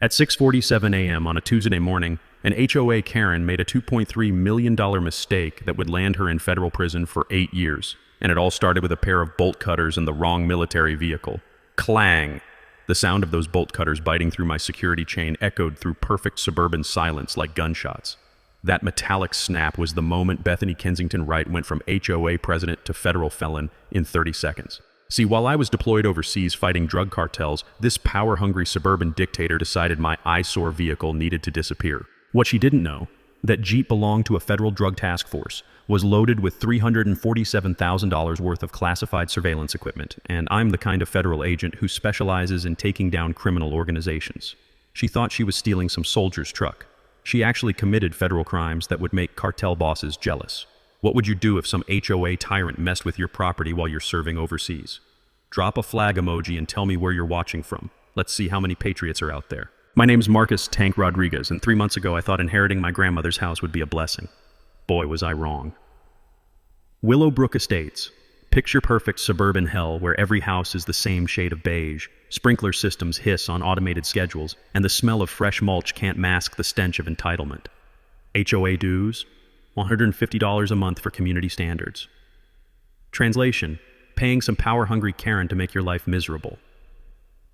At 6:47 a.m. on a Tuesday morning, an HOA Karen made a $2.3 million mistake that would land her in federal prison for 8 years. And it all started with a pair of bolt cutters in the wrong military vehicle. Clang! The sound of those bolt cutters biting through my security chain echoed through perfect suburban silence like gunshots. That metallic snap was the moment Bethany Kensington Wright went from HOA president to federal felon in 30 seconds. See, while I was deployed overseas fighting drug cartels, this power-hungry suburban dictator decided my eyesore vehicle needed to disappear. What she didn't know, that Jeep belonged to a federal drug task force, was loaded with $347,000 worth of classified surveillance equipment, and I'm the kind of federal agent who specializes in taking down criminal organizations. She thought she was stealing some soldier's truck. She actually committed federal crimes that would make cartel bosses jealous. What would you do if some HOA tyrant messed with your property while you're serving overseas? Drop a flag emoji and tell me where you're watching from. Let's see how many patriots are out there. My name's Marcus Tank Rodriguez, and 3 months ago I thought inheriting my grandmother's house would be a blessing. Boy, was I wrong. Willowbrook Estates. Picture-perfect suburban hell where every house is the same shade of beige, sprinkler systems hiss on automated schedules, and the smell of fresh mulch can't mask the stench of entitlement. HOA dues? $150 a month for community standards. Translation: paying some power-hungry Karen to make your life miserable.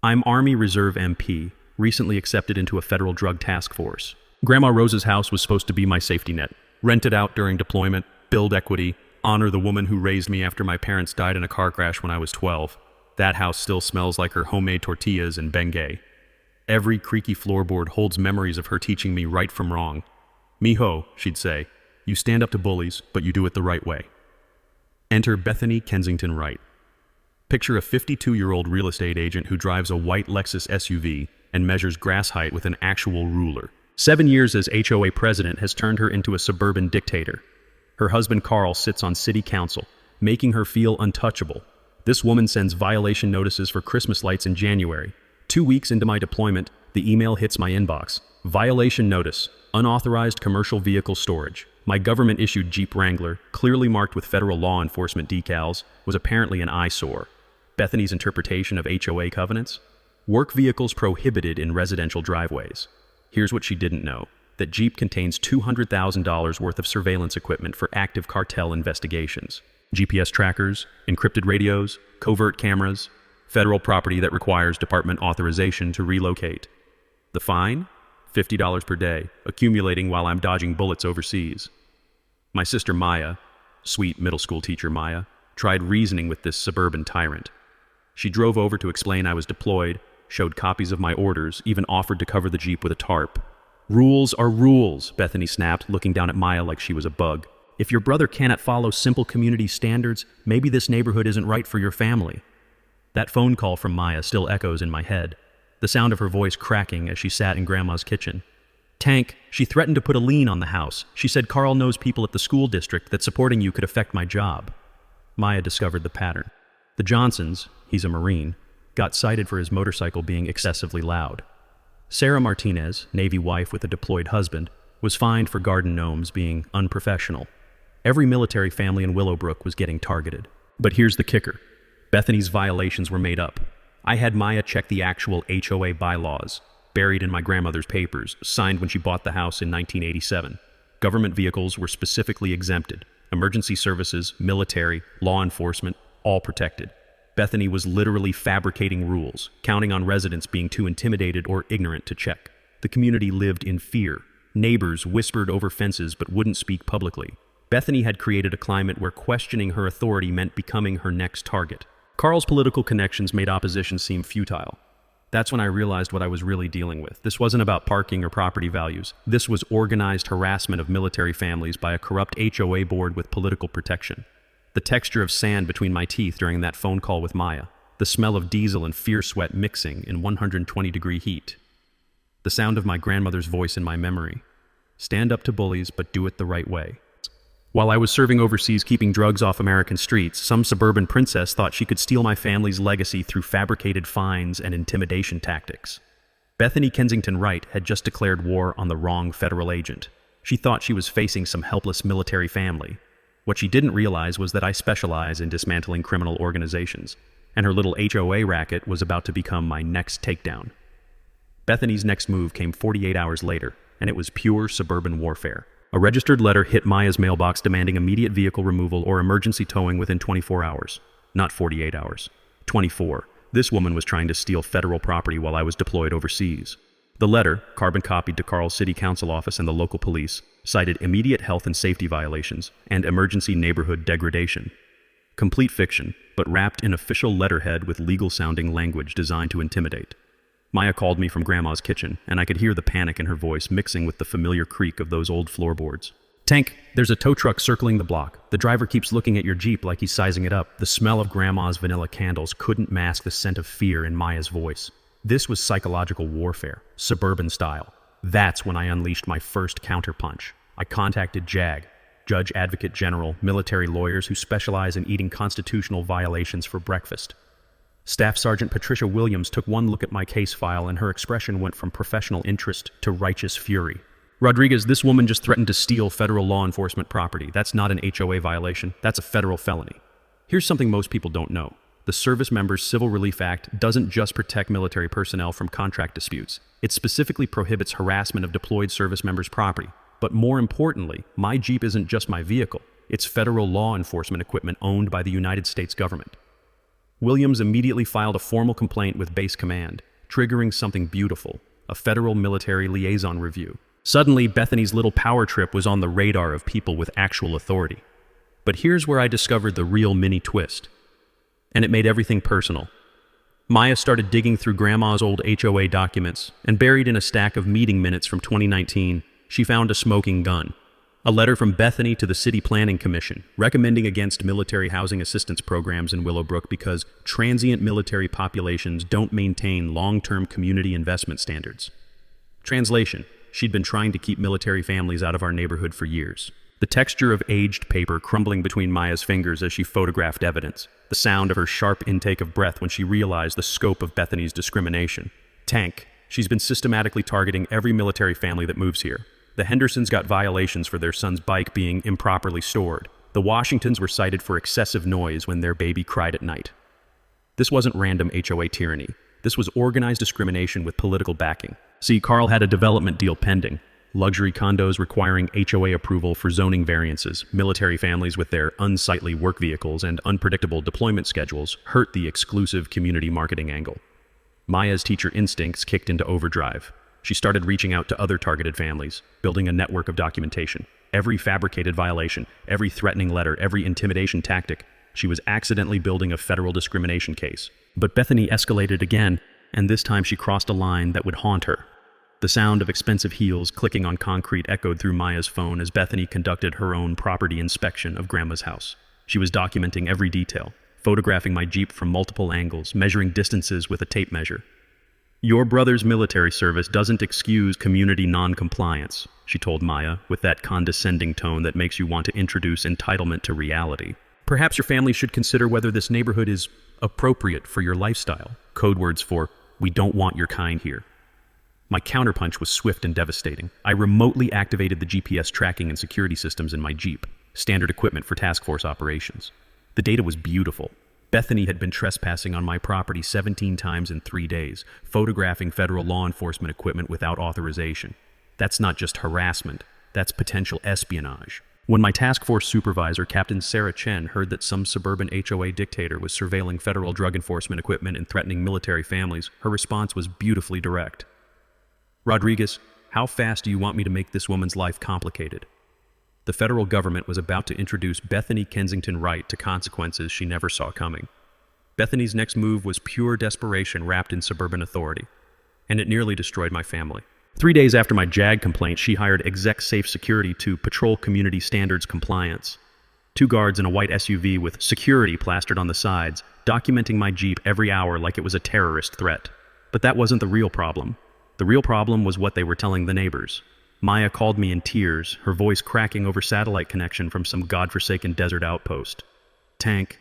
I'm Army Reserve MP, recently accepted into a federal drug task force. Grandma Rose's house was supposed to be my safety net. Rent it out during deployment, build equity, honor the woman who raised me after my parents died in a car crash when I was 12. That house still smells like her homemade tortillas and Bengay. Every creaky floorboard holds memories of her teaching me right from wrong. Mijo, she'd say, you stand up to bullies, but you do it the right way. Enter Bethany Kensington Wright. Picture a 52-year-old real estate agent who drives a white Lexus SUV and measures grass height with an actual ruler. 7 years as HOA president has turned her into a suburban dictator. Her husband Carl sits on city council, making her feel untouchable. This woman sends violation notices for Christmas lights in January. 2 weeks into my deployment, the email hits my inbox. Violation notice, unauthorized commercial vehicle storage. My government-issued Jeep Wrangler, clearly marked with federal law enforcement decals, was apparently an eyesore. Bethany's interpretation of HOA covenants? Work vehicles prohibited in residential driveways. Here's what she didn't know, that Jeep contains $200,000 worth of surveillance equipment for active cartel investigations. GPS trackers, encrypted radios, covert cameras, federal property that requires department authorization to relocate. The fine? $50 per day, accumulating while I'm dodging bullets overseas. My sister Maya, sweet middle school teacher Maya, tried reasoning with this suburban tyrant. She drove over to explain I was deployed, showed copies of my orders, even offered to cover the Jeep with a tarp. Rules are rules, Bethany snapped, looking down at Maya like she was a bug. If your brother cannot follow simple community standards, maybe this neighborhood isn't right for your family. That phone call from Maya still echoes in my head, the sound of her voice cracking as she sat in Grandma's kitchen. Tank, she threatened to put a lien on the house. She said Carl knows people at the school district that supporting you could affect my job. Maya discovered the pattern. The Johnsons, he's a Marine, got cited for his motorcycle being excessively loud. Sarah Martinez, Navy wife with a deployed husband, was fined for garden gnomes being unprofessional. Every military family in Willowbrook was getting targeted. But here's the kicker. Bethany's violations were made up. I had Maya check the actual HOA bylaws, buried in my grandmother's papers, signed when she bought the house in 1987. Government vehicles were specifically exempted. Emergency services, military, law enforcement, all protected. Bethany was literally fabricating rules, counting on residents being too intimidated or ignorant to check. The community lived in fear. Neighbors whispered over fences but wouldn't speak publicly. Bethany had created a climate where questioning her authority meant becoming her next target. Carl's political connections made opposition seem futile. That's when I realized what I was really dealing with. This wasn't about parking or property values. This was organized harassment of military families by a corrupt HOA board with political protection. The texture of sand between my teeth during that phone call with Maya. The smell of diesel and fear sweat mixing in 120-degree heat. The sound of my grandmother's voice in my memory. Stand up to bullies, but do it the right way. While I was serving overseas keeping drugs off American streets, some suburban princess thought she could steal my family's legacy through fabricated fines and intimidation tactics. Bethany Kensington Wright had just declared war on the wrong federal agent. She thought she was facing some helpless military family. What she didn't realize was that I specialize in dismantling criminal organizations, and her little HOA racket was about to become my next takedown. Bethany's next move came 48 hours later, and it was pure suburban warfare. A registered letter hit Maya's mailbox demanding immediate vehicle removal or emergency towing within 24 hours. Not 48 hours. 24. This woman was trying to steal federal property while I was deployed overseas. The letter, carbon copied to Carl's city council office and the local police, cited immediate health and safety violations and emergency neighborhood degradation. Complete fiction, but wrapped in official letterhead with legal-sounding language designed to intimidate. Maya called me from Grandma's kitchen, and I could hear the panic in her voice mixing with the familiar creak of those old floorboards. "Tank, there's a tow truck circling the block. The driver keeps looking at your Jeep like he's sizing it up." The smell of Grandma's vanilla candles couldn't mask the scent of fear in Maya's voice. This was psychological warfare, suburban style. That's when I unleashed my first counterpunch. I contacted JAG, Judge Advocate General, military lawyers who specialize in eating constitutional violations for breakfast. Staff Sergeant Patricia Williams took one look at my case file, and her expression went from professional interest to righteous fury. "Rodriguez, this woman just threatened to steal federal law enforcement property. That's not an HOA violation. That's a federal felony." Here's something most people don't know. The Service Members Civil Relief Act doesn't just protect military personnel from contract disputes. It specifically prohibits harassment of deployed service members' property. But more importantly, my Jeep isn't just my vehicle. It's federal law enforcement equipment owned by the United States government. Williams immediately filed a formal complaint with Base Command, triggering something beautiful, a federal military liaison review. Suddenly, Bethany's little power trip was on the radar of people with actual authority. But here's where I discovered the real mini twist. And it made everything personal. Maya started digging through Grandma's old HOA documents, and buried in a stack of meeting minutes from 2019, she found a smoking gun. A letter from Bethany to the City Planning Commission, recommending against military housing assistance programs in Willowbrook because transient military populations don't maintain long-term community investment standards. Translation: she'd been trying to keep military families out of our neighborhood for years. The texture of aged paper crumbling between Maya's fingers as she photographed evidence. The sound of her sharp intake of breath when she realized the scope of Bethany's discrimination. Tank. She's been systematically targeting every military family that moves here. The Hendersons got violations for their son's bike being improperly stored. The Washingtons were cited for excessive noise when their baby cried at night. This wasn't random HOA tyranny. This was organized discrimination with political backing. See, Carl had a development deal pending. Luxury condos requiring HOA approval for zoning variances, military families with their unsightly work vehicles and unpredictable deployment schedules hurt the exclusive community marketing angle. Maya's teacher instincts kicked into overdrive. She started reaching out to other targeted families, building a network of documentation. Every fabricated violation, every threatening letter, every intimidation tactic, she was accidentally building a federal discrimination case. But Bethany escalated again, and this time she crossed a line that would haunt her. The sound of expensive heels clicking on concrete echoed through Maya's phone as Bethany conducted her own property inspection of Grandma's house. She was documenting every detail, photographing my Jeep from multiple angles, measuring distances with a tape measure. "Your brother's military service doesn't excuse community non-compliance," she told Maya, with that condescending tone that makes you want to introduce entitlement to reality. "Perhaps your family should consider whether this neighborhood is appropriate for your lifestyle." Code words for, "we don't want your kind here." My counterpunch was swift and devastating. I remotely activated the GPS tracking and security systems in my Jeep, standard equipment for task force operations. The data was beautiful. Bethany had been trespassing on my property 17 times in 3 days, photographing federal law enforcement equipment without authorization. That's not just harassment, that's potential espionage. When my task force supervisor, Captain Sarah Chen, heard that some suburban HOA dictator was surveilling federal drug enforcement equipment and threatening military families, her response was beautifully direct. "Rodriguez, how fast do you want me to make this woman's life complicated?" The federal government was about to introduce Bethany Kensington Wright to consequences she never saw coming. Bethany's next move was pure desperation wrapped in suburban authority, and it nearly destroyed my family. 3 days after my JAG complaint, she hired exec safe security to patrol community standards compliance. 2 guards in a white SUV with security plastered on the sides, documenting my Jeep every hour like it was a terrorist threat. But that wasn't the real problem. The real problem was what they were telling the neighbors. Maya called me in tears, her voice cracking over satellite connection from some godforsaken desert outpost. "Tank,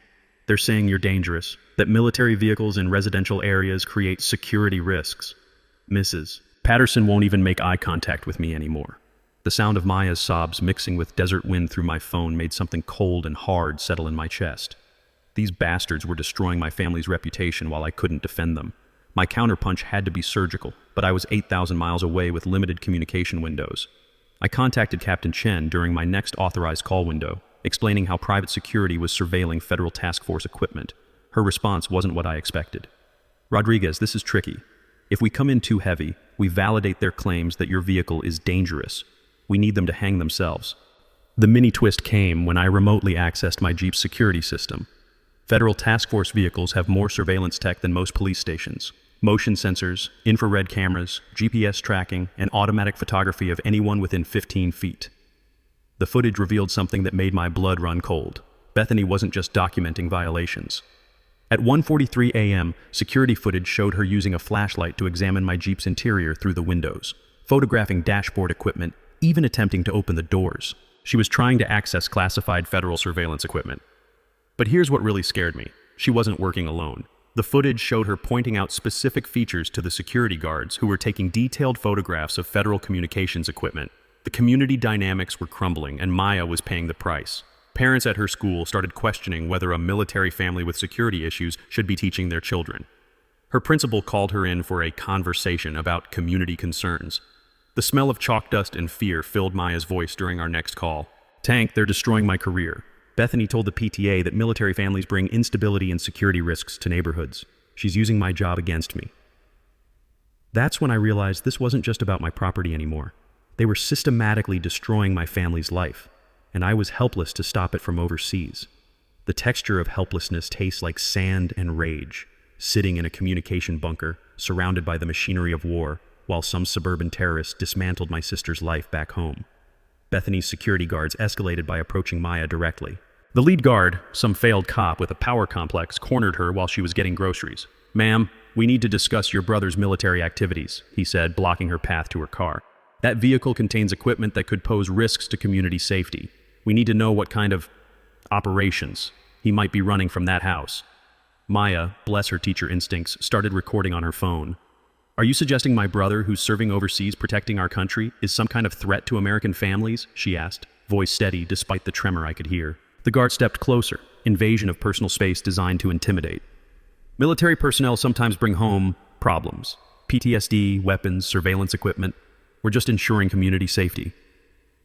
they're saying you're dangerous, that military vehicles in residential areas create security risks. Mrs. Patterson won't even make eye contact with me anymore." The sound of Maya's sobs mixing with desert wind through my phone made something cold and hard settle in my chest. These bastards were destroying my family's reputation while I couldn't defend them. My counterpunch had to be surgical, but I was 8,000 miles away with limited communication windows. I contacted Captain Chen during my next authorized call window, explaining how private security was surveilling federal task force equipment. Her response wasn't what I expected. "Rodriguez, this is tricky. If we come in too heavy, we validate their claims that your vehicle is dangerous. We need them to hang themselves." The mini twist came when I remotely accessed my Jeep's security system. Federal task force vehicles have more surveillance tech than most police stations. Motion sensors, infrared cameras, GPS tracking, and automatic photography of anyone within 15 feet. The footage revealed something that made my blood run cold. Bethany wasn't just documenting violations. At 1:43 a.m., security footage showed her using a flashlight to examine my Jeep's interior through the windows, photographing dashboard equipment, even attempting to open the doors. She was trying to access classified federal surveillance equipment. But here's what really scared me. She wasn't working alone. The footage showed her pointing out specific features to the security guards who were taking detailed photographs of federal communications equipment. The community dynamics were crumbling, and Maya was paying the price. Parents at her school started questioning whether a military family with security issues should be teaching their children. Her principal called her in for a conversation about community concerns. The smell of chalk dust and fear filled Maya's voice during our next call. "Tank, they're destroying my career." Bethany told the PTA that military families bring instability and security risks to neighborhoods. "She's using my job against me." That's when I realized this wasn't just about my property anymore. They were systematically destroying my family's life, and I was helpless to stop it from overseas. The texture of helplessness tastes like sand and rage, sitting in a communication bunker, surrounded by the machinery of war, while some suburban terrorists dismantled my sister's life back home. Bethany's security guards escalated by approaching Maya directly. The lead guard, some failed cop with a power complex, cornered her while she was getting groceries. "Ma'am, we need to discuss your brother's military activities," he said, blocking her path to her car. "That vehicle contains equipment that could pose risks to community safety. We need to know what kind of operations he might be running from that house." Maya, bless her teacher instincts, started recording on her phone. "Are you suggesting my brother, who's serving overseas protecting our country, is some kind of threat to American families?" she asked, voice steady despite the tremor I could hear. The guard stepped closer, invasion of personal space designed to intimidate. "Military personnel sometimes bring home problems. PTSD, weapons, surveillance equipment. We're just ensuring community safety."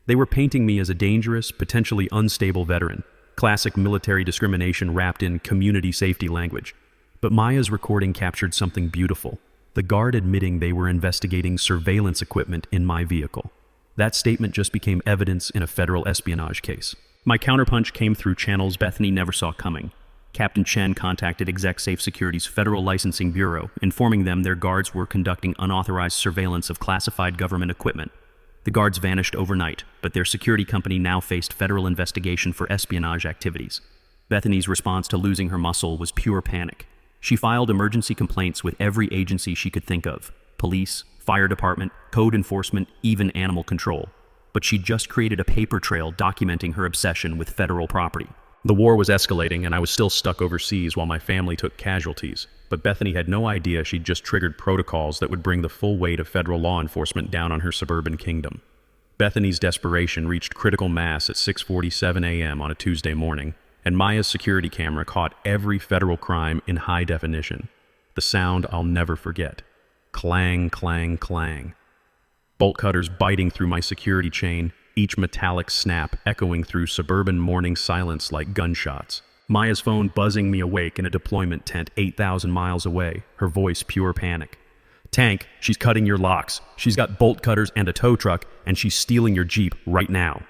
They were painting me as a dangerous, potentially unstable veteran. Classic military discrimination wrapped in community safety language. But Maya's recording captured something beautiful. The guard admitting they were investigating surveillance equipment in my vehicle. That statement just became evidence in a federal espionage case. My counterpunch came through channels Bethany never saw coming. Captain Chen contacted ExecSafe Security's Federal Licensing Bureau, informing them their guards were conducting unauthorized surveillance of classified government equipment. The guards vanished overnight, but their security company now faced federal investigation for espionage activities. Bethany's response to losing her muscle was pure panic. She filed emergency complaints with every agency she could think of: police, fire department, code enforcement, even animal control. But she'd just created a paper trail documenting her obsession with federal property. The war was escalating, and I was still stuck overseas while my family took casualties. But Bethany had no idea she'd just triggered protocols that would bring the full weight of federal law enforcement down on her suburban kingdom. Bethany's desperation reached critical mass at 6:47 a.m. on a Tuesday morning, and Maya's security camera caught every federal crime in high definition. The sound I'll never forget. Clang, clang, clang. Bolt cutters biting through my security chain, each metallic snap echoing through suburban morning silence like gunshots. Maya's phone buzzing me awake in a deployment tent 8,000 miles away, her voice pure panic. "Tank, she's cutting your locks. She's got bolt cutters and a tow truck, and she's stealing your Jeep right now."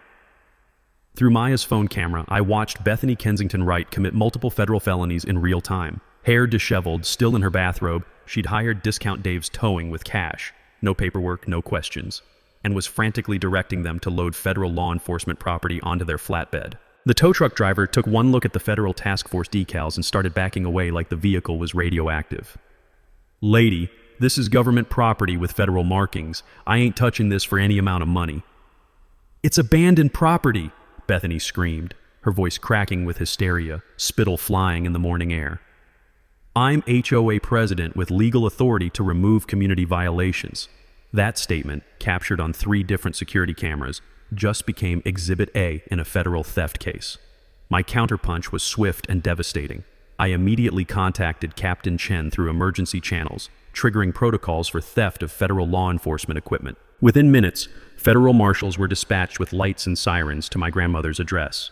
Through Maya's phone camera, I watched Bethany Kensington Wright commit multiple federal felonies in real time. Hair disheveled, still in her bathrobe, she'd hired Discount Dave's towing with cash. No paperwork, no questions, and was frantically directing them to load federal law enforcement property onto their flatbed. The tow truck driver took one look at the federal task force decals and started backing away like the vehicle was radioactive. "Lady, this is government property with federal markings. I ain't touching this for any amount of money." "It's abandoned property," Bethany screamed, her voice cracking with hysteria, spittle flying in the morning air. "I'm HOA president with legal authority to remove community violations." That statement, captured on 3 different security cameras, just became Exhibit A in a federal theft case. My counterpunch was swift and devastating. I immediately contacted Captain Chen through emergency channels, triggering protocols for theft of federal law enforcement equipment. Within minutes, federal marshals were dispatched with lights and sirens to my grandmother's address.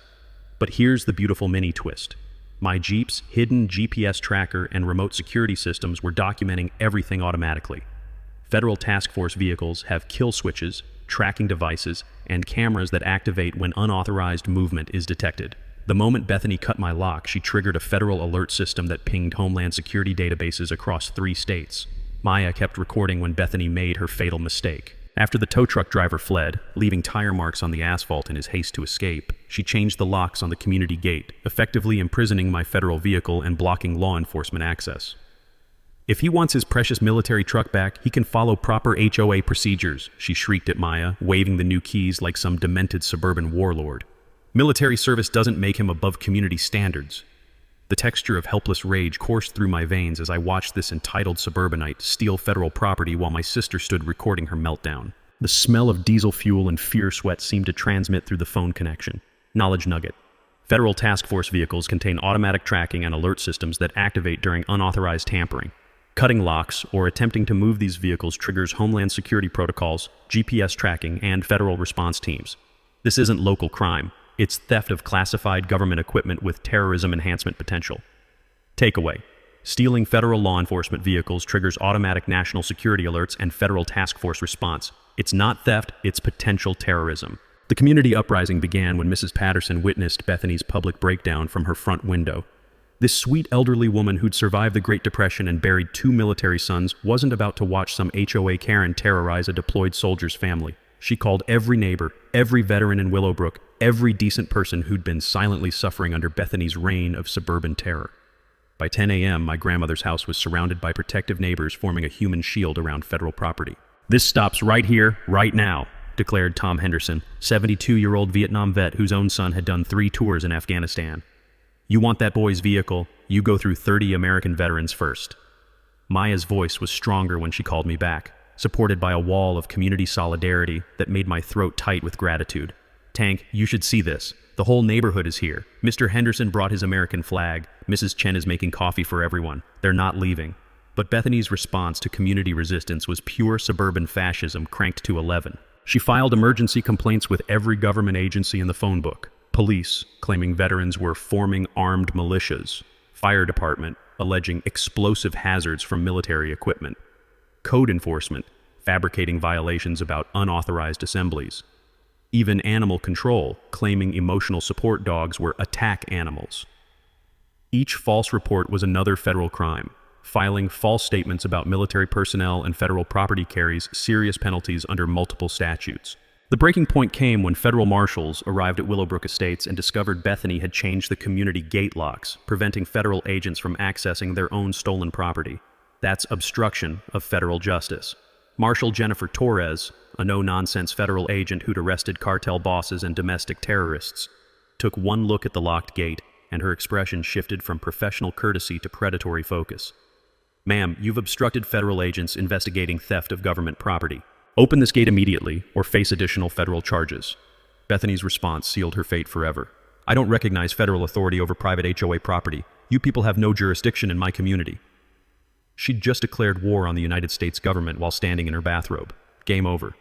But here's the beautiful mini twist. My Jeep's hidden GPS tracker and remote security systems were documenting everything automatically. Federal task force vehicles have kill switches, tracking devices, and cameras that activate when unauthorized movement is detected. The moment Bethany cut my lock, she triggered a federal alert system that pinged Homeland Security databases across 3 states. Maya kept recording when Bethany made her fatal mistake. After the tow truck driver fled, leaving tire marks on the asphalt in his haste to escape, she changed the locks on the community gate, effectively imprisoning my federal vehicle and blocking law enforcement access. If he wants his precious military truck back, he can follow proper HOA procedures, she shrieked at Maya, waving the new keys like some demented suburban warlord. Military service doesn't make him above community standards. The texture of helpless rage coursed through my veins as I watched this entitled suburbanite steal federal property while my sister stood recording her meltdown. The smell of diesel fuel and fear sweat seemed to transmit through the phone connection. Knowledge nugget. Federal task force vehicles contain automatic tracking and alert systems that activate during unauthorized tampering. Cutting locks or attempting to move these vehicles triggers Homeland Security protocols, GPS tracking, and federal response teams. This isn't local crime. It's theft of classified government equipment with terrorism enhancement potential. Takeaway. Stealing federal law enforcement vehicles triggers automatic national security alerts and federal task force response. It's not theft, it's potential terrorism. The community uprising began when Mrs. Patterson witnessed Bethany's public breakdown from her front window. This sweet elderly woman who'd survived the Great Depression and buried 2 military sons wasn't about to watch some HOA Karen terrorize a deployed soldier's family. She called every neighbor, every veteran in Willowbrook, every decent person who'd been silently suffering under Bethany's reign of suburban terror. By 10 a.m., my grandmother's house was surrounded by protective neighbors forming a human shield around federal property. "This stops right here, right now," declared Tom Henderson, 72-year-old Vietnam vet whose own son had done 3 tours in Afghanistan. "You want that boy's vehicle, you go through 30 American veterans first." Maya's voice was stronger when she called me back, supported by a wall of community solidarity that made my throat tight with gratitude. "Tank, you should see this. The whole neighborhood is here. Mr. Henderson brought his American flag. Mrs. Chen is making coffee for everyone. They're not leaving." But Bethany's response to community resistance was pure suburban fascism cranked to 11. She filed emergency complaints with every government agency in the phone book. Police, claiming veterans were forming armed militias. Fire department, alleging explosive hazards from military equipment. Code enforcement, fabricating violations about unauthorized assemblies. Even animal control, claiming emotional support dogs were attack animals. Each false report was another federal crime. Filing false statements about military personnel and federal property carries serious penalties under multiple statutes. The breaking point came when federal marshals arrived at Willowbrook Estates and discovered Bethany had changed the community gate locks, preventing federal agents from accessing their own stolen property. That's obstruction of federal justice. Marshal Jennifer Torres, a no-nonsense federal agent who'd arrested cartel bosses and domestic terrorists, took one look at the locked gate, and her expression shifted from professional courtesy to predatory focus. "Ma'am, you've obstructed federal agents investigating theft of government property. Open this gate immediately, or face additional federal charges." Bethany's response sealed her fate forever. "I don't recognize federal authority over private HOA property. You people have no jurisdiction in my community." She'd just declared war on the United States government while standing in her bathrobe. Game over.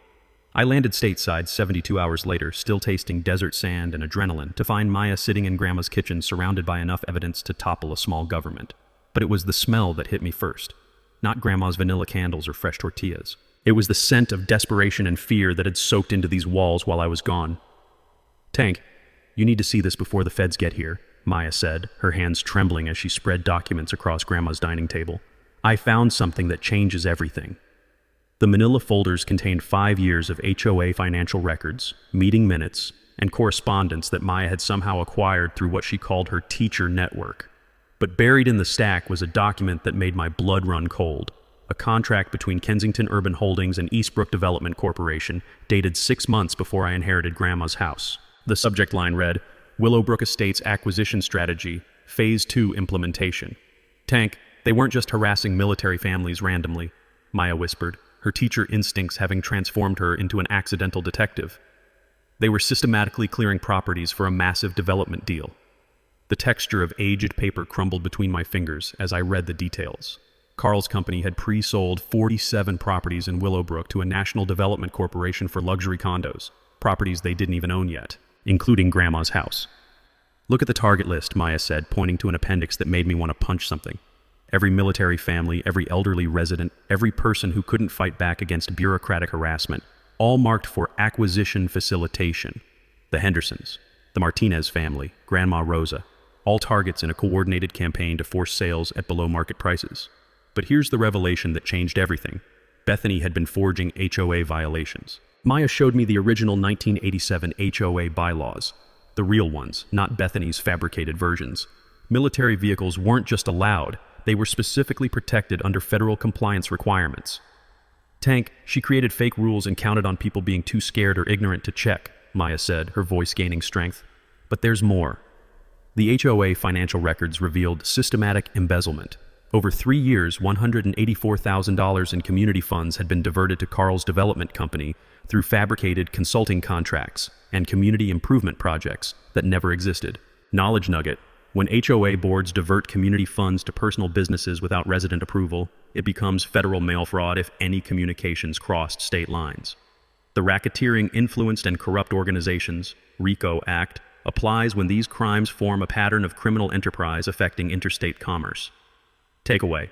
I landed stateside 72 hours later, still tasting desert sand and adrenaline, to find Maya sitting in Grandma's kitchen surrounded by enough evidence to topple a small government. But it was the smell that hit me first. Not Grandma's vanilla candles or fresh tortillas. It was the scent of desperation and fear that had soaked into these walls while I was gone. "Tank, you need to see this before the feds get here," Maya said, her hands trembling as she spread documents across Grandma's dining table. "I found something that changes everything." The manila folders contained 5 years of HOA financial records, meeting minutes, and correspondence that Maya had somehow acquired through what she called her teacher network. But buried in the stack was a document that made my blood run cold. A contract between Kensington Urban Holdings and Eastbrook Development Corporation, dated 6 months before I inherited Grandma's house. The subject line read, "Willowbrook Estates Acquisition Strategy, Phase 2 Implementation." "Tank, they weren't just harassing military families randomly," Maya whispered, her teacher instincts having transformed her into an accidental detective. "They were systematically clearing properties for a massive development deal." The texture of aged paper crumbled between my fingers as I read the details. Carl's company had pre-sold 47 properties in Willowbrook to a national development corporation for luxury condos, properties they didn't even own yet, including Grandma's house. "Look at the target list," Maya said, pointing to an appendix that made me want to punch something. Every military family, every elderly resident, every person who couldn't fight back against bureaucratic harassment, all marked for acquisition facilitation. The Hendersons, the Martinez family, Grandma Rosa, all targets in a coordinated campaign to force sales at below-market prices. But here's the revelation that changed everything. Bethany had been forging HOA violations. Maya showed me the original 1987 HOA bylaws, the real ones, not Bethany's fabricated versions. Military vehicles weren't just allowed, they were specifically protected under federal compliance requirements. "Tank, she created fake rules and counted on people being too scared or ignorant to check," Maya said, her voice gaining strength. "But there's more." The HOA financial records revealed systematic embezzlement. Over 3 years, $184,000 in community funds had been diverted to Carl's development company through fabricated consulting contracts and community improvement projects that never existed. Knowledge nugget: when HOA boards divert community funds to personal businesses without resident approval, it becomes federal mail fraud if any communications crossed state lines. The Racketeering, Influenced, and Corrupt Organizations (RICO) Act applies when these crimes form a pattern of criminal enterprise affecting interstate commerce. Takeaway: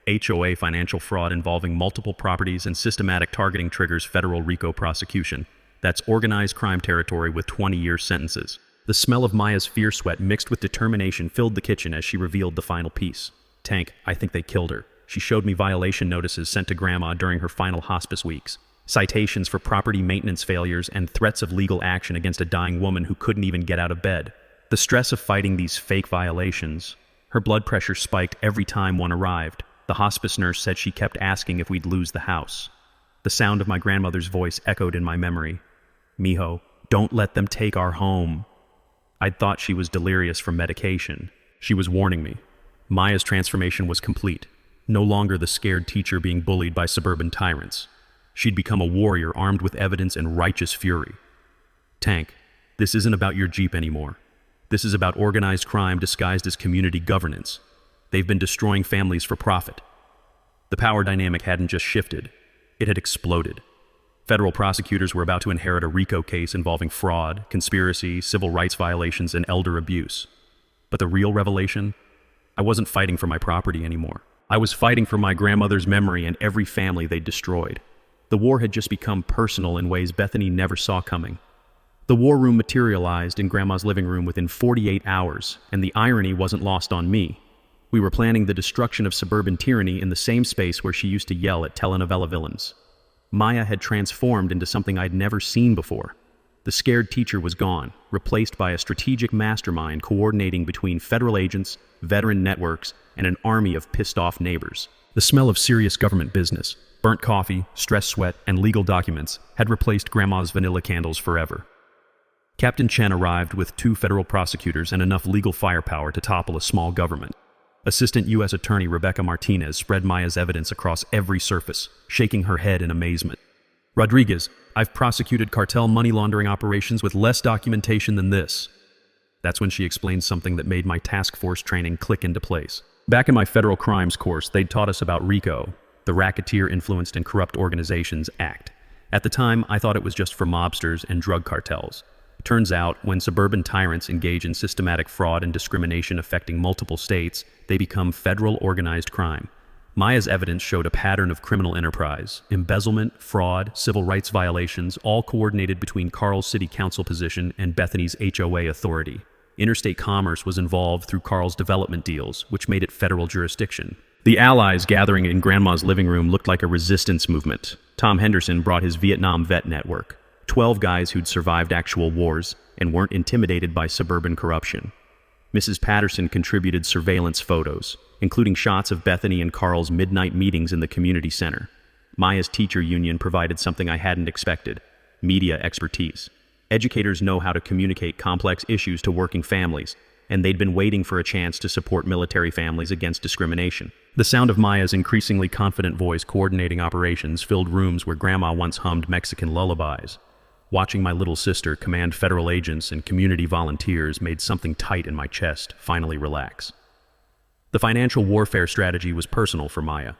HOA financial fraud involving multiple properties and systematic targeting triggers federal RICO prosecution. That's organized crime territory with 20-year sentences. The smell of Maya's fear sweat mixed with determination filled the kitchen as she revealed the final piece. "Tank, I think they killed her." She showed me violation notices sent to Grandma during her final hospice weeks, citations for property maintenance failures, and threats of legal action against a dying woman who couldn't even get out of bed. The stress of fighting these fake violations. Her blood pressure spiked every time one arrived. The hospice nurse said she kept asking if we'd lose the house. The sound of my grandmother's voice echoed in my memory. "Mijo, don't let them take our home." I'd thought she was delirious from medication. She was warning me. Maya's transformation was complete. No longer the scared teacher being bullied by suburban tyrants. She'd become a warrior armed with evidence and righteous fury. "Tank, this isn't about your Jeep anymore. This is about organized crime disguised as community governance. They've been destroying families for profit." The power dynamic hadn't just shifted, it had exploded. Federal prosecutors were about to inherit a RICO case involving fraud, conspiracy, civil rights violations, and elder abuse. But the real revelation? I wasn't fighting for my property anymore. I was fighting for my grandmother's memory and every family they'd destroyed. The war had just become personal in ways Bethany never saw coming. The war room materialized in Grandma's living room within 48 hours, and the irony wasn't lost on me. We were planning the destruction of suburban tyranny in the same space where she used to yell at telenovela villains. Maya had transformed into something I'd never seen before. The scared teacher was gone, replaced by a strategic mastermind coordinating between federal agents, veteran networks, and an army of pissed-off neighbors. The smell of serious government business, burnt coffee, stress sweat, and legal documents had replaced Grandma's vanilla candles forever. Captain Chen arrived with 2 federal prosecutors and enough legal firepower to topple a small government. Assistant U.S. Attorney Rebecca Martinez spread Maya's evidence across every surface, shaking her head in amazement. "Rodriguez, I've prosecuted cartel money laundering operations with less documentation than this." That's when she explained something that made my task force training click into place. Back in my federal crimes course, they'd taught us about RICO, the Racketeer, Influenced, and Corrupt Organizations Act. At the time, I thought it was just for mobsters and drug cartels. Turns out, when suburban tyrants engage in systematic fraud and discrimination affecting multiple states, they become federal organized crime. Maya's evidence showed a pattern of criminal enterprise, embezzlement, fraud, civil rights violations, all coordinated between Carl's city council position and Bethany's HOA authority. Interstate commerce was involved through Carl's development deals, which made it federal jurisdiction. The allies gathering in Grandma's living room looked like a resistance movement. Tom Henderson brought his Vietnam vet network. 12 guys who'd survived actual wars and weren't intimidated by suburban corruption. Mrs. Patterson contributed surveillance photos, including shots of Bethany and Carl's midnight meetings in the community center. Maya's teacher union provided something I hadn't expected: media expertise. Educators know how to communicate complex issues to working families, and they'd been waiting for a chance to support military families against discrimination. The sound of Maya's increasingly confident voice coordinating operations filled rooms where Grandma once hummed Mexican lullabies. Watching my little sister command federal agents and community volunteers made something tight in my chest finally relax. The financial warfare strategy was personal for Maya.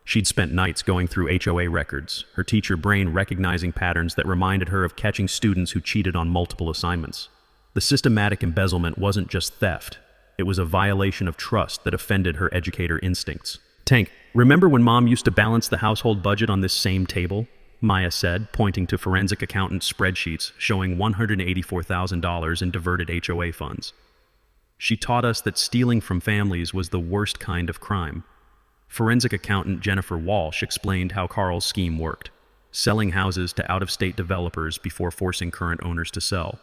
She'd spent nights going through HOA records, her teacher brain recognizing patterns that reminded her of catching students who cheated on multiple assignments. The systematic embezzlement wasn't just theft. It was a violation of trust that offended her educator instincts. "Tank, remember when Mom used to balance the household budget on this same table?" Maya said, pointing to forensic accountant spreadsheets showing $184,000 in diverted HOA funds. She taught us that stealing from families was the worst kind of crime. Forensic accountant Jennifer Walsh explained how Carl's scheme worked, selling houses to out-of-state developers before forcing current owners to sell.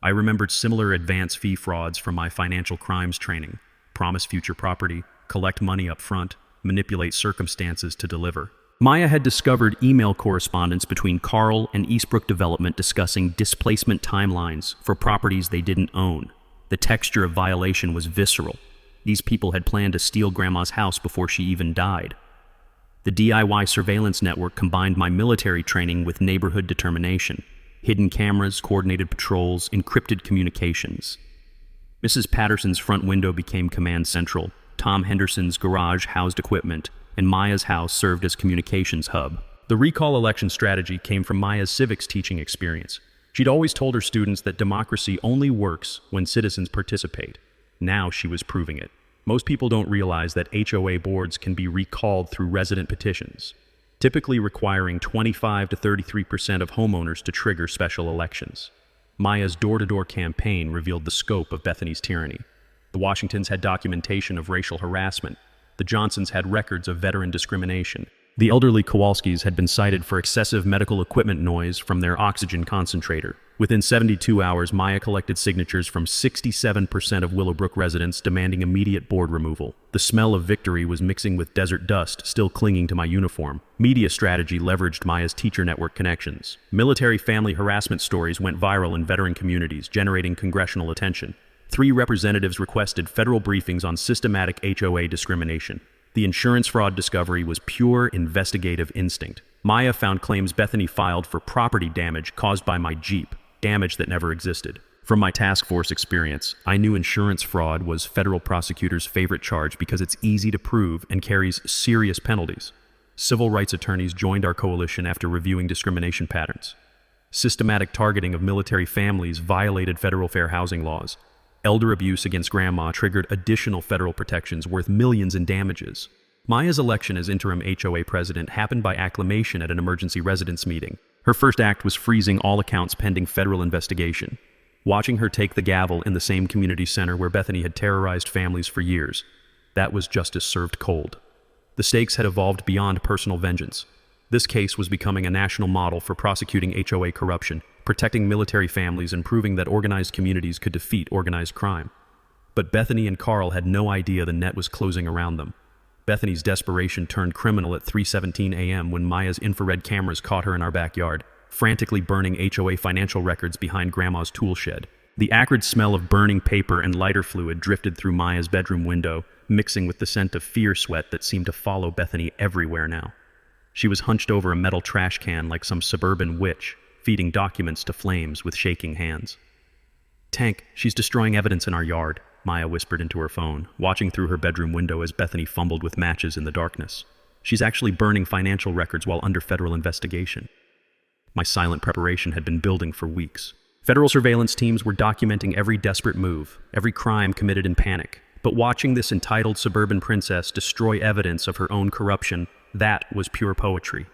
I remembered similar advance fee frauds from my financial crimes training: promise future property, collect money up front, manipulate circumstances to deliver. Maya had discovered email correspondence between Carl and Eastbrook Development discussing displacement timelines for properties they didn't own. The texture of violation was visceral. These people had planned to steal Grandma's house before she even died. The DIY surveillance network combined my military training with neighborhood determination: hidden cameras, coordinated patrols, encrypted communications. Mrs. Patterson's front window became command central. Tom Henderson's garage housed equipment, and Maya's house served as communications hub. The recall election strategy came from Maya's civics teaching experience. She'd always told her students that democracy only works when citizens participate. Now she was proving it. Most people don't realize that HOA boards can be recalled through resident petitions, typically requiring 25 to 33% of homeowners to trigger special elections. Maya's door-to-door campaign revealed the scope of Bethany's tyranny. The Washingtons had documentation of racial harassment. The Johnsons had records of veteran discrimination. The elderly Kowalskis had been cited for excessive medical equipment noise from their oxygen concentrator. Within 72 hours, Maya collected signatures from 67% of Willowbrook residents demanding immediate board removal. The smell of victory was mixing with desert dust still clinging to my uniform. Media strategy leveraged Maya's teacher network connections. Military family harassment stories went viral in veteran communities, generating congressional attention. 3 representatives requested federal briefings on systematic HOA discrimination. The insurance fraud discovery was pure investigative instinct. Maya found claims Bethany filed for property damage caused by my Jeep, damage that never existed. From my task force experience, I knew insurance fraud was federal prosecutors' favorite charge because it's easy to prove and carries serious penalties. Civil rights attorneys joined our coalition after reviewing discrimination patterns. Systematic targeting of military families violated federal fair housing laws. Elder abuse against Grandma triggered additional federal protections worth millions in damages. Maya's election as interim HOA president happened by acclamation at an emergency residence meeting. Her first act was freezing all accounts pending federal investigation. Watching her take the gavel in the same community center where Bethany had terrorized families for years, that was justice served cold. The stakes had evolved beyond personal vengeance. This case was becoming a national model for prosecuting HOA corruption, protecting military families, and proving that organized communities could defeat organized crime. But Bethany and Carl had no idea the net was closing around them. Bethany's desperation turned criminal at 3:17 a.m. when Maya's infrared cameras caught her in our backyard, frantically burning HOA financial records behind Grandma's tool shed. The acrid smell of burning paper and lighter fluid drifted through Maya's bedroom window, mixing with the scent of fear sweat that seemed to follow Bethany everywhere now. She was hunched over a metal trash can like some suburban witch, feeding documents to flames with shaking hands. "Tank, she's destroying evidence in our yard," Maya whispered into her phone, watching through her bedroom window as Bethany fumbled with matches in the darkness. "She's actually burning financial records while under federal investigation." My silent preparation had been building for weeks. Federal surveillance teams were documenting every desperate move, every crime committed in panic. But watching this entitled suburban princess destroy evidence of her own corruption, that was pure poetry.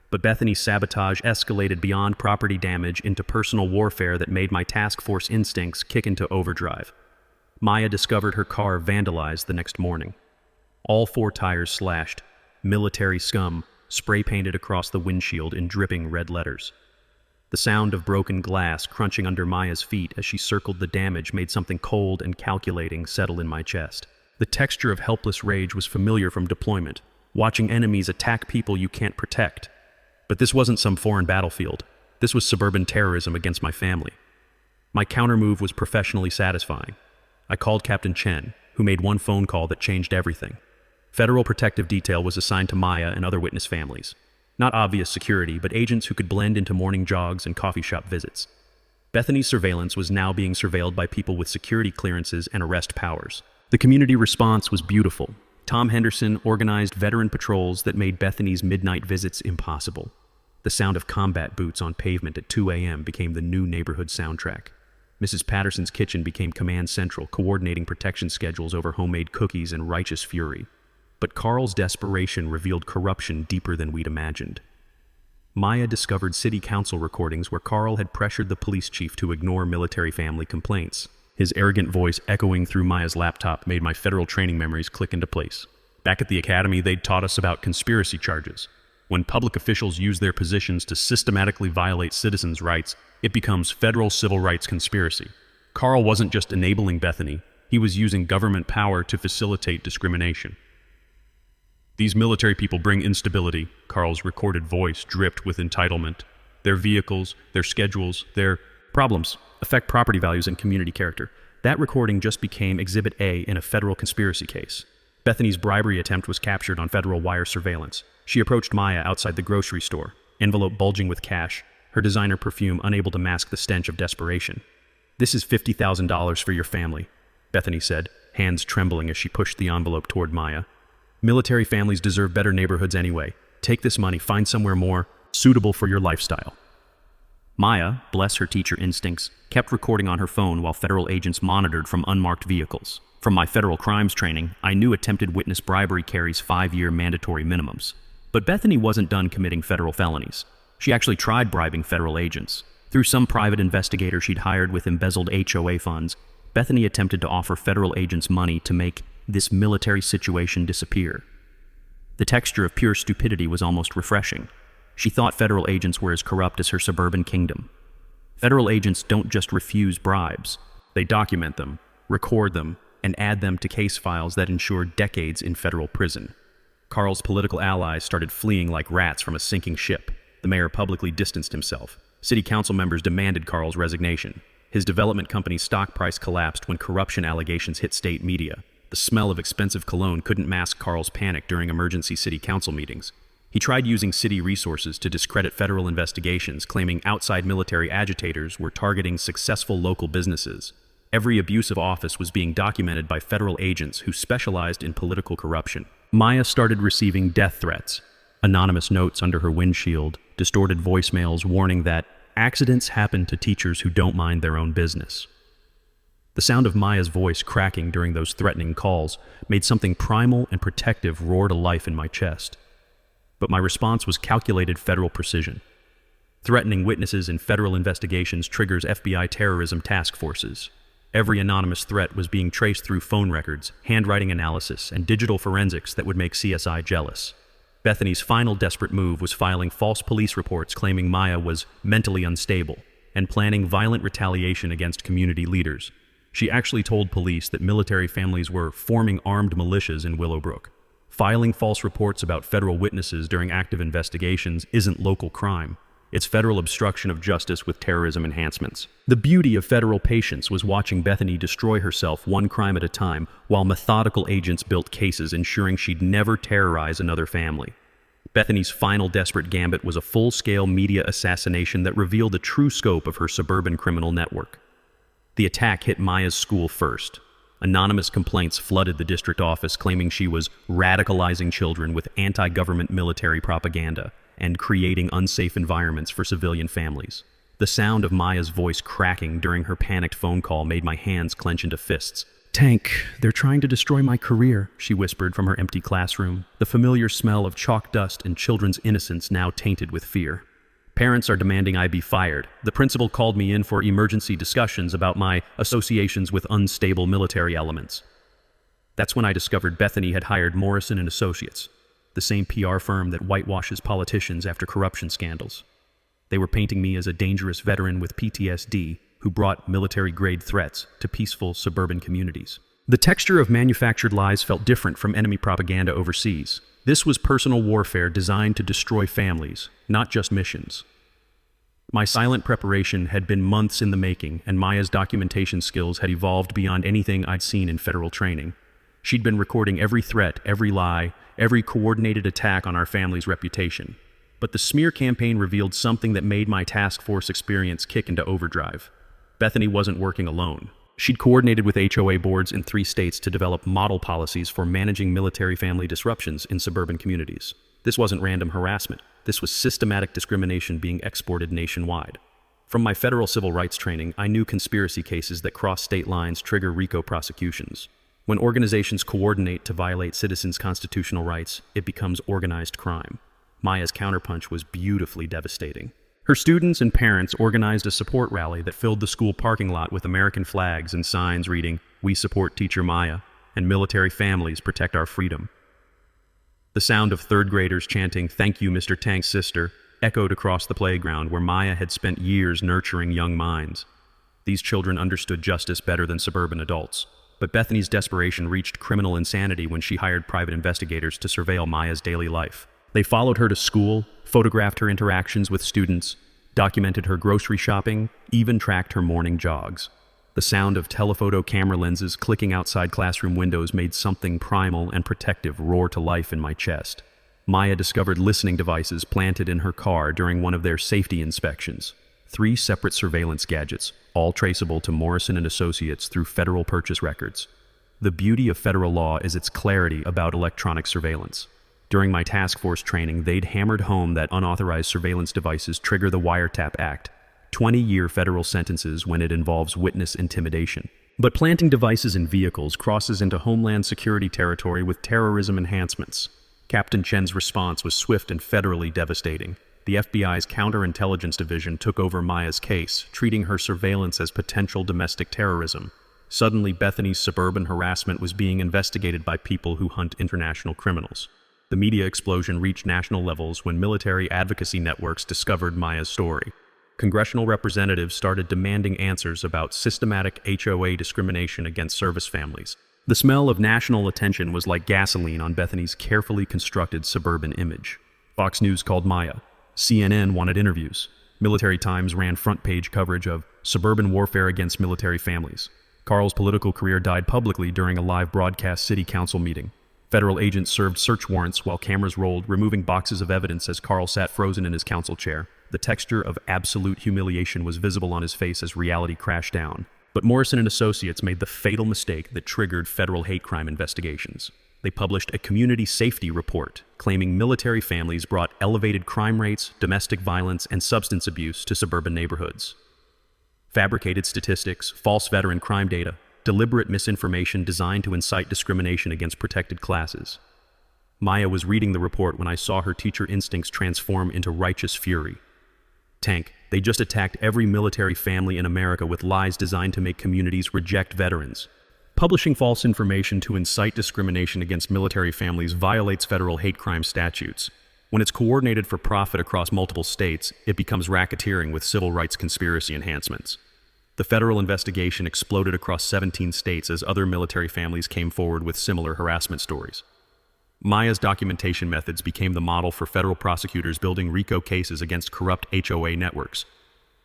But Bethany's sabotage escalated beyond property damage into personal warfare that made my task force instincts kick into overdrive. Maya discovered her car vandalized the next morning. All 4 tires slashed, military scum spray-painted across the windshield in dripping red letters. The sound of broken glass crunching under Maya's feet as she circled the damage made something cold and calculating settle in my chest. The texture of helpless rage was familiar from deployment, watching enemies attack people you can't protect. But this wasn't some foreign battlefield. This was suburban terrorism against my family. My countermove was professionally satisfying. I called Captain Chen, who made one phone call that changed everything. Federal protective detail was assigned to Maya and other witness families. Not obvious security, but agents who could blend into morning jogs and coffee shop visits. Bethany's surveillance was now being surveilled by people with security clearances and arrest powers. The community response was beautiful. Tom Henderson organized veteran patrols that made Bethany's midnight visits impossible. The sound of combat boots on pavement at 2 a.m. became the new neighborhood soundtrack. Mrs. Patterson's kitchen became command central, coordinating protection schedules over homemade cookies and righteous fury. But Carl's desperation revealed corruption deeper than we'd imagined. Maya discovered city council recordings where Carl had pressured the police chief to ignore military family complaints. His arrogant voice echoing through Maya's laptop made my federal training memories click into place. Back at the academy, they'd taught us about conspiracy charges. When public officials use their positions to systematically violate citizens' rights, it becomes federal civil rights conspiracy. Carl wasn't just enabling Bethany, he was using government power to facilitate discrimination. These military people bring instability, Carl's recorded voice dripped with entitlement. Their vehicles, their schedules, their problems affect property values and community character. That recording just became Exhibit A in a federal conspiracy case. Bethany's bribery attempt was captured on federal wire surveillance. She approached Maya outside the grocery store, envelope bulging with cash, her designer perfume unable to mask the stench of desperation. "This is $50,000 for your family," Bethany said, hands trembling as she pushed the envelope toward Maya. "Military families deserve better neighborhoods anyway. Take this money, find somewhere more suitable for your lifestyle." Maya, bless her teacher instincts, kept recording on her phone while federal agents monitored from unmarked vehicles. From my federal crimes training, I knew attempted witness bribery carries 5-year mandatory minimums. But Bethany wasn't done committing federal felonies. She actually tried bribing federal agents. Through some private investigator she'd hired with embezzled HOA funds, Bethany attempted to offer federal agents money to make this military situation disappear. The texture of pure stupidity was almost refreshing. She thought federal agents were as corrupt as her suburban kingdom. Federal agents don't just refuse bribes. They document them, record them, and add them to case files that ensure decades in federal prison. Carl's political allies started fleeing like rats from a sinking ship. The mayor publicly distanced himself. City council members demanded Carl's resignation. His development company's stock price collapsed when corruption allegations hit state media. The smell of expensive cologne couldn't mask Carl's panic during emergency city council meetings. He tried using city resources to discredit federal investigations, claiming outside military agitators were targeting successful local businesses. Every abuse of office was being documented by federal agents who specialized in political corruption. Maya started receiving death threats, anonymous notes under her windshield, distorted voicemails warning that accidents happen to teachers who don't mind their own business. The sound of Maya's voice cracking during those threatening calls made something primal and protective roar to life in my chest. But my response was calculated federal precision. Threatening witnesses in federal investigations triggers FBI terrorism task forces. Every anonymous threat was being traced through phone records, handwriting analysis, and digital forensics that would make CSI jealous. Bethany's final desperate move was filing false police reports claiming Maya was mentally unstable and planning violent retaliation against community leaders. She actually told police that military families were forming armed militias in Willowbrook. Filing false reports about federal witnesses during active investigations isn't local crime. It's federal obstruction of justice with terrorism enhancements. The beauty of federal patience was watching Bethany destroy herself one crime at a time while methodical agents built cases ensuring she'd never terrorize another family. Bethany's final desperate gambit was a full-scale media assassination that revealed the true scope of her suburban criminal network. The attack hit Maya's school first. Anonymous complaints flooded the district office claiming she was radicalizing children with anti-government military propaganda and creating unsafe environments for civilian families. The sound of Maya's voice cracking during her panicked phone call made my hands clench into fists. "Tank, they're trying to destroy my career," she whispered from her empty classroom, the familiar smell of chalk dust and children's innocence now tainted with fear. "Parents are demanding I be fired. The principal called me in for emergency discussions about my associations with unstable military elements." That's when I discovered Bethany had hired Morrison and Associates, the same PR firm that whitewashes politicians after corruption scandals. They were painting me as a dangerous veteran with PTSD who brought military-grade threats to peaceful suburban communities. The texture of manufactured lies felt different from enemy propaganda overseas. This was personal warfare designed to destroy families, not just missions. My silent preparation had been months in the making, and Maya's documentation skills had evolved beyond anything I'd seen in federal training. She'd been recording every threat, every lie, every coordinated attack on our family's reputation. But the smear campaign revealed something that made my task force experience kick into overdrive. Bethany wasn't working alone. She'd coordinated with HOA boards in 3 states to develop model policies for managing military family disruptions in suburban communities. This wasn't random harassment. This was systematic discrimination being exported nationwide. From my federal civil rights training, I knew conspiracy cases that cross state lines trigger RICO prosecutions. When organizations coordinate to violate citizens' constitutional rights, it becomes organized crime. Maya's counterpunch was beautifully devastating. Her students and parents organized a support rally that filled the school parking lot with American flags and signs reading, "We support Teacher Maya," and "Military families protect our freedom." The sound of 3rd graders chanting, "Thank you, Mr. Tank's sister," echoed across the playground where Maya had spent years nurturing young minds. These children understood justice better than suburban adults. But Bethany's desperation reached criminal insanity when she hired private investigators to surveil Maya's daily life. They followed her to school, photographed her interactions with students, documented her grocery shopping, even tracked her morning jogs. The sound of telephoto camera lenses clicking outside classroom windows made something primal and protective roar to life in my chest. Maya discovered listening devices planted in her car during one of their safety inspections. 3 separate surveillance gadgets, all traceable to Morrison & Associates through federal purchase records. The beauty of federal law is its clarity about electronic surveillance. During my task force training, they'd hammered home that unauthorized surveillance devices trigger the Wiretap Act, 20-year federal sentences when it involves witness intimidation. But planting devices in vehicles crosses into Homeland Security territory with terrorism enhancements. Captain Chen's response was swift and federally devastating. The FBI's Counterintelligence Division took over Maya's case, treating her surveillance as potential domestic terrorism. Suddenly, Bethany's suburban harassment was being investigated by people who hunt international criminals. The media explosion reached national levels when military advocacy networks discovered Maya's story. Congressional representatives started demanding answers about systematic HOA discrimination against service families. The smell of national attention was like gasoline on Bethany's carefully constructed suburban image. Fox News called Maya. CNN wanted interviews. Military Times ran front-page coverage of suburban warfare against military families. Carl's political career died publicly during a live broadcast city council meeting. Federal agents served search warrants while cameras rolled, removing boxes of evidence as Carl sat frozen in his council chair. The texture of absolute humiliation was visible on his face as reality crashed down. But Morrison & Associates made the fatal mistake that triggered federal hate crime investigations. They published a community safety report claiming military families brought elevated crime rates, domestic violence, and substance abuse to suburban neighborhoods. Fabricated statistics, false veteran crime data, deliberate misinformation designed to incite discrimination against protected classes. Maya was reading the report when I saw her teacher instincts transform into righteous fury. Tank, they just attacked every military family in America with lies designed to make communities reject veterans. Publishing false information to incite discrimination against military families violates federal hate crime statutes. When it's coordinated for profit across multiple states, it becomes racketeering with civil rights conspiracy enhancements. The federal investigation exploded across 17 states as other military families came forward with similar harassment stories. Maya's documentation methods became the model for federal prosecutors building RICO cases against corrupt HOA networks.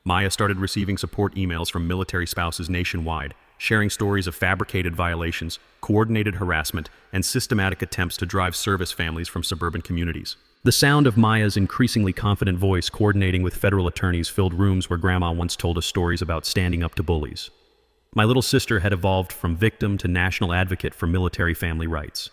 Maya started receiving support emails from military spouses nationwide, sharing stories of fabricated violations, coordinated harassment, and systematic attempts to drive service families from suburban communities. The sound of Maya's increasingly confident voice coordinating with federal attorneys filled rooms where Grandma once told us stories about standing up to bullies. My little sister had evolved from victim to national advocate for military family rights.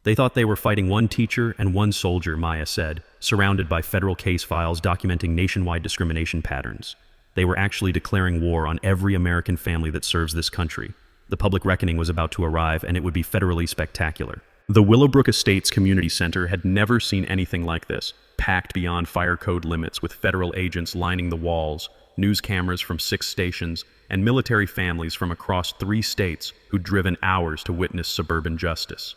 They thought they were fighting one teacher and one soldier, Maya said, surrounded by federal case files documenting nationwide discrimination patterns. They were actually declaring war on every American family that serves this country. The public reckoning was about to arrive, and it would be federally spectacular. The Willowbrook Estates Community Center had never seen anything like this, packed beyond fire code limits with federal agents lining the walls, news cameras from 6 stations, and military families from across 3 states who'd driven hours to witness suburban justice.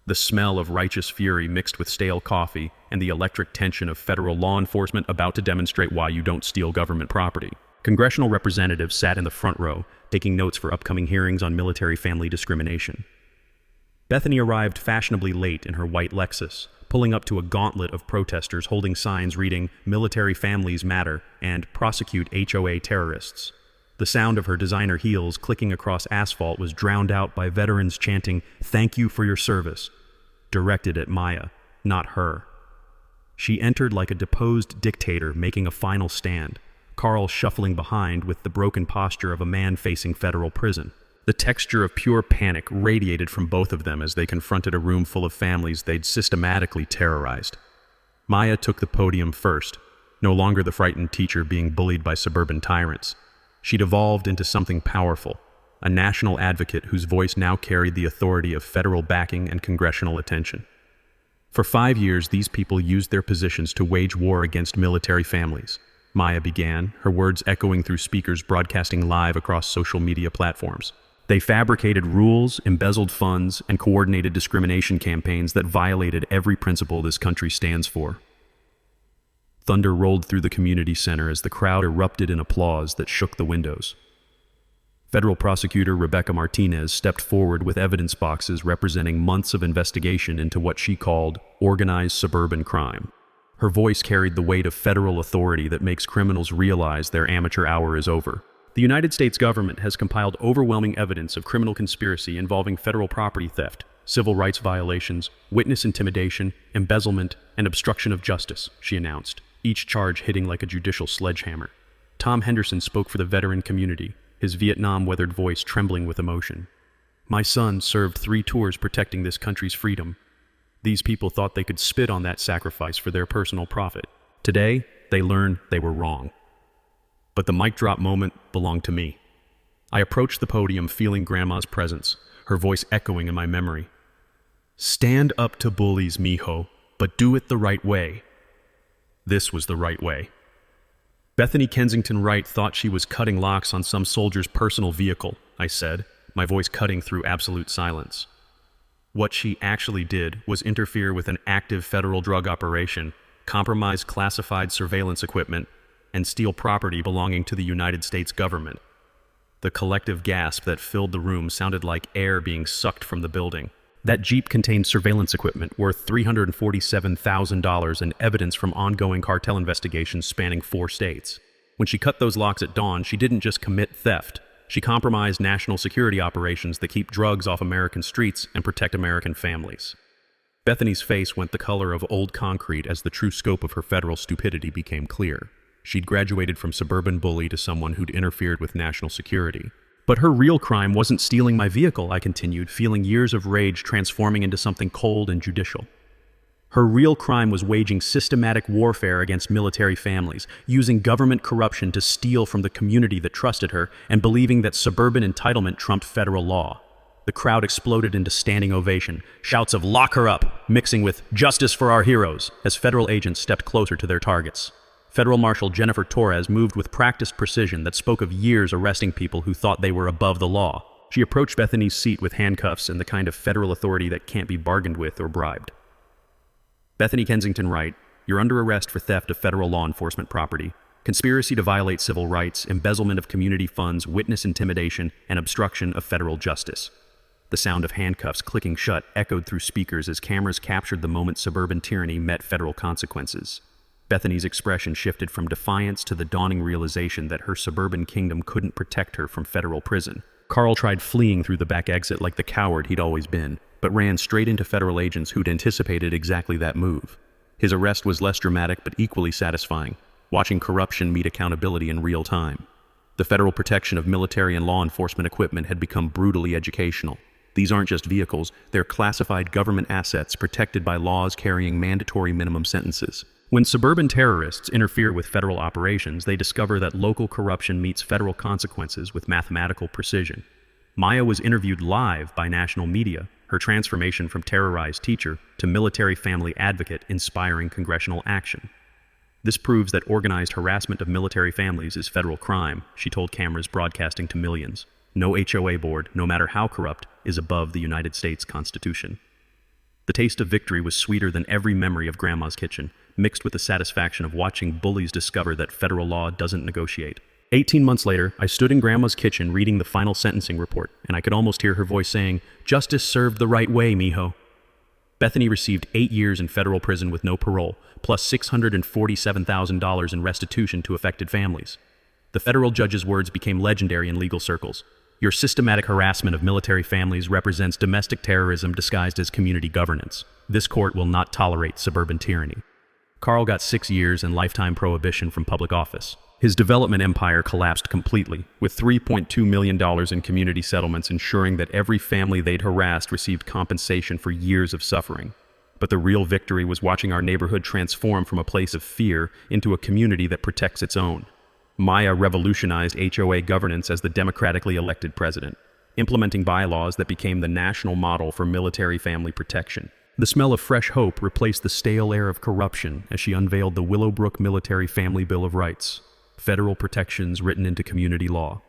The smell of righteous fury mixed with stale coffee and the electric tension of federal law enforcement about to demonstrate why you don't steal government property. Congressional representatives sat in the front row, taking notes for upcoming hearings on military family discrimination. Bethany arrived fashionably late in her white Lexus, pulling up to a gauntlet of protesters holding signs reading "Military Families Matter" and "Prosecute HOA Terrorists." The sound of her designer heels clicking across asphalt was drowned out by veterans chanting, "Thank you for your service," directed at Maya, not her. She entered like a deposed dictator making a final stand. Carl shuffling behind with the broken posture of a man facing federal prison. The texture of pure panic radiated from both of them as they confronted a room full of families they'd systematically terrorized. Maya took the podium first, no longer the frightened teacher being bullied by suburban tyrants. She'd evolved into something powerful, a national advocate whose voice now carried the authority of federal backing and congressional attention. For 5 years, these people used their positions to wage war against military families. Maya began, her words echoing through speakers broadcasting live across social media platforms. They fabricated rules, embezzled funds, and coordinated discrimination campaigns that violated every principle this country stands for. Thunder rolled through the community center as the crowd erupted in applause that shook the windows. Federal prosecutor Rebecca Martinez stepped forward with evidence boxes representing months of investigation into what she called organized suburban crime. Her voice carried the weight of federal authority that makes criminals realize their amateur hour is over. The United States government has compiled overwhelming evidence of criminal conspiracy involving federal property theft, civil rights violations, witness intimidation, embezzlement, and obstruction of justice, she announced, each charge hitting like a judicial sledgehammer. Tom Henderson spoke for the veteran community, his Vietnam-weathered voice trembling with emotion. My son served 3 tours protecting this country's freedom. These people thought they could spit on that sacrifice for their personal profit. Today, they learned they were wrong. But the mic drop moment belonged to me. I approached the podium feeling Grandma's presence, her voice echoing in my memory. Stand up to bullies, mijo, but do it the right way. This was the right way. Bethany Kensington Wright thought she was cutting locks on some soldier's personal vehicle, I said, my voice cutting through absolute silence. What she actually did was interfere with an active federal drug operation, compromise classified surveillance equipment, and steal property belonging to the United States government. The collective gasp that filled the room sounded like air being sucked from the building. That Jeep contained surveillance equipment worth $347,000 and evidence from ongoing cartel investigations spanning 4 states. When she cut those locks at dawn, she didn't just commit theft. She compromised national security operations that keep drugs off American streets and protect American families. Bethany's face went the color of old concrete as the true scope of her federal stupidity became clear. She'd graduated from suburban bully to someone who'd interfered with national security. But her real crime wasn't stealing my vehicle, I continued, feeling years of rage transforming into something cold and judicial. Her real crime was waging systematic warfare against military families, using government corruption to steal from the community that trusted her, and believing that suburban entitlement trumped federal law. The crowd exploded into standing ovation, shouts of "lock her up," mixing with "justice for our heroes," as federal agents stepped closer to their targets. Federal Marshal Jennifer Torres moved with practiced precision that spoke of years arresting people who thought they were above the law. She approached Bethany's seat with handcuffs and the kind of federal authority that can't be bargained with or bribed. Bethany Kensington Wright, you're under arrest for theft of federal law enforcement property, conspiracy to violate civil rights, embezzlement of community funds, witness intimidation, and obstruction of federal justice. The sound of handcuffs clicking shut echoed through speakers as cameras captured the moment suburban tyranny met federal consequences. Bethany's expression shifted from defiance to the dawning realization that her suburban kingdom couldn't protect her from federal prison. Carl tried fleeing through the back exit like the coward he'd always been, but ran straight into federal agents who'd anticipated exactly that move. His arrest was less dramatic but equally satisfying, watching corruption meet accountability in real time. The federal protection of military and law enforcement equipment had become brutally educational. These aren't just vehicles, they're classified government assets protected by laws carrying mandatory minimum sentences. When suburban terrorists interfere with federal operations, they discover that local corruption meets federal consequences with mathematical precision. Maya was interviewed live by national media, her transformation from terrorized teacher to military family advocate inspiring congressional action. This proves that organized harassment of military families is federal crime, she told cameras broadcasting to millions. No HOA board, no matter how corrupt, is above the United States Constitution. The taste of victory was sweeter than every memory of Grandma's kitchen, mixed with the satisfaction of watching bullies discover that federal law doesn't negotiate. 18 months later, I stood in Grandma's kitchen reading the final sentencing report, and I could almost hear her voice saying, "Justice served the right way, mijo." Bethany received 8 years in federal prison with no parole, plus $647,000 in restitution to affected families. The federal judge's words became legendary in legal circles. Your systematic harassment of military families represents domestic terrorism disguised as community governance. This court will not tolerate suburban tyranny. Carl got 6 years and lifetime prohibition from public office. His development empire collapsed completely, with $3.2 million in community settlements ensuring that every family they'd harassed received compensation for years of suffering. But the real victory was watching our neighborhood transform from a place of fear into a community that protects its own. Maya revolutionized HOA governance as the democratically elected president, implementing bylaws that became the national model for military family protection. The smell of fresh hope replaced the stale air of corruption as she unveiled the Willowbrook Military Family Bill of Rights, federal protections written into community law.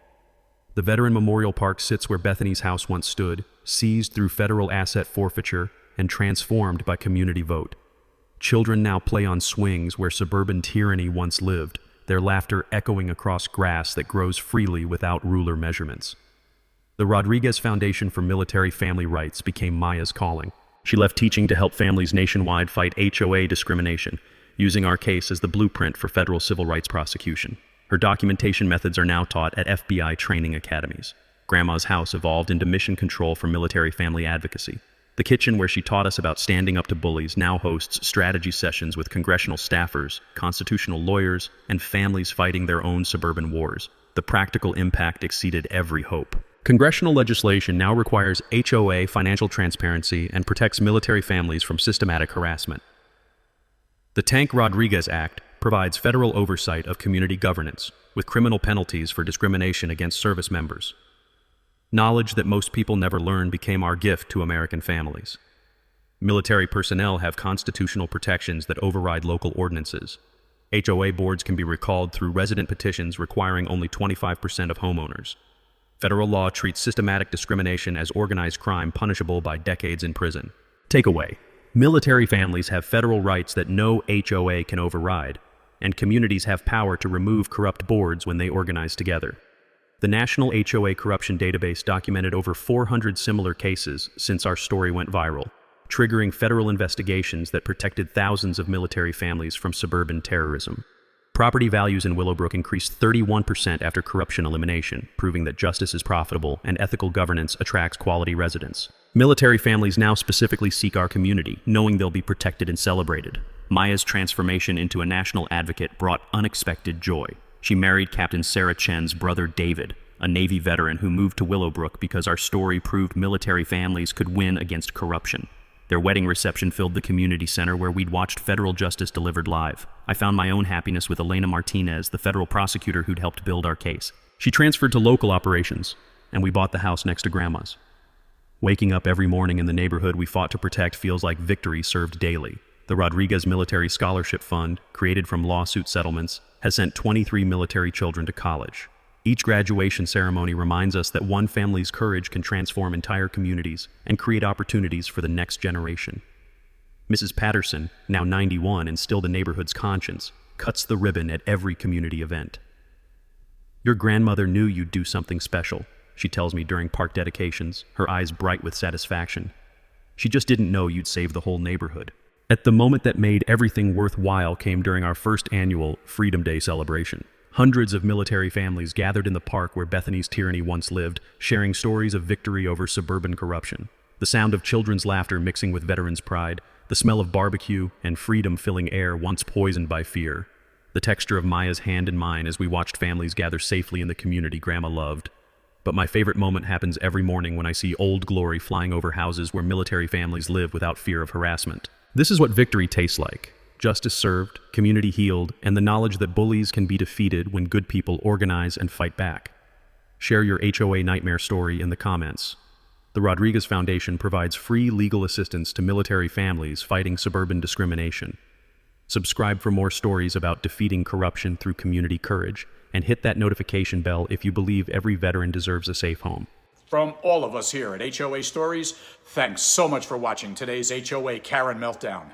The Veteran Memorial Park sits where Bethany's house once stood, seized through federal asset forfeiture and transformed by community vote. Children now play on swings where suburban tyranny once lived, their laughter echoing across grass that grows freely without ruler measurements. The Rodriguez Foundation for Military Family Rights became Maya's calling. She left teaching to help families nationwide fight HOA discrimination, using our case as the blueprint for federal civil rights prosecution. Her documentation methods are now taught at FBI training academies. Grandma's house evolved into mission control for military family advocacy. The kitchen where she taught us about standing up to bullies now hosts strategy sessions with congressional staffers, constitutional lawyers, and families fighting their own suburban wars. The practical impact exceeded every hope. Congressional legislation now requires HOA financial transparency and protects military families from systematic harassment. The Tank Rodriguez Act provides federal oversight of community governance, with criminal penalties for discrimination against service members. Knowledge that most people never learn became our gift to American families. Military personnel have constitutional protections that override local ordinances. HOA boards can be recalled through resident petitions requiring only 25% of homeowners. Federal law treats systematic discrimination as organized crime punishable by decades in prison. Takeaway: military families have federal rights that no HOA can override, and communities have power to remove corrupt boards when they organize together. The National HOA Corruption Database documented over 400 similar cases since our story went viral, triggering federal investigations that protected thousands of military families from suburban terrorism. Property values in Willowbrook increased 31% after corruption elimination, proving that justice is profitable and ethical governance attracts quality residents. Military families now specifically seek our community, knowing they'll be protected and celebrated. Maya's transformation into a national advocate brought unexpected joy. She married Captain Sarah Chen's brother David, a Navy veteran who moved to Willowbrook because our story proved military families could win against corruption. Their wedding reception filled the community center where we'd watched federal justice delivered live. I found my own happiness with Elena Martinez, the federal prosecutor who'd helped build our case. She transferred to local operations, and we bought the house next to Grandma's. Waking up every morning in the neighborhood we fought to protect feels like victory served daily. The Rodriguez Military Scholarship Fund, created from lawsuit settlements, has sent 23 military children to college. Each graduation ceremony reminds us that one family's courage can transform entire communities and create opportunities for the next generation. Mrs. Patterson, now 91 and still the neighborhood's conscience, cuts the ribbon at every community event. "Your grandmother knew you'd do something special," she tells me during park dedications, her eyes bright with satisfaction. "She just didn't know you'd save the whole neighborhood." At the moment that made everything worthwhile came during our first annual Freedom Day celebration. Hundreds of military families gathered in the park where Bethany's tyranny once lived, sharing stories of victory over suburban corruption. The sound of children's laughter mixing with veterans' pride, the smell of barbecue and freedom filling air once poisoned by fear. The texture of Maya's hand in mine as we watched families gather safely in the community Grandma loved. But my favorite moment happens every morning when I see Old Glory flying over houses where military families live without fear of harassment. This is what victory tastes like. Justice served, community healed, and the knowledge that bullies can be defeated when good people organize and fight back. Share your HOA nightmare story in the comments. The Rodriguez Foundation provides free legal assistance to military families fighting suburban discrimination. Subscribe for more stories about defeating corruption through community courage, and hit that notification bell if you believe every veteran deserves a safe home. From all of us here at HOA Stories, thanks so much for watching today's HOA Karen Meltdown.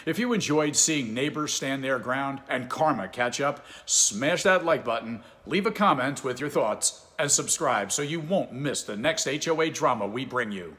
If you enjoyed seeing neighbors stand their ground and karma catch up, smash that like button, leave a comment with your thoughts, and subscribe so you won't miss the next HOA drama we bring you.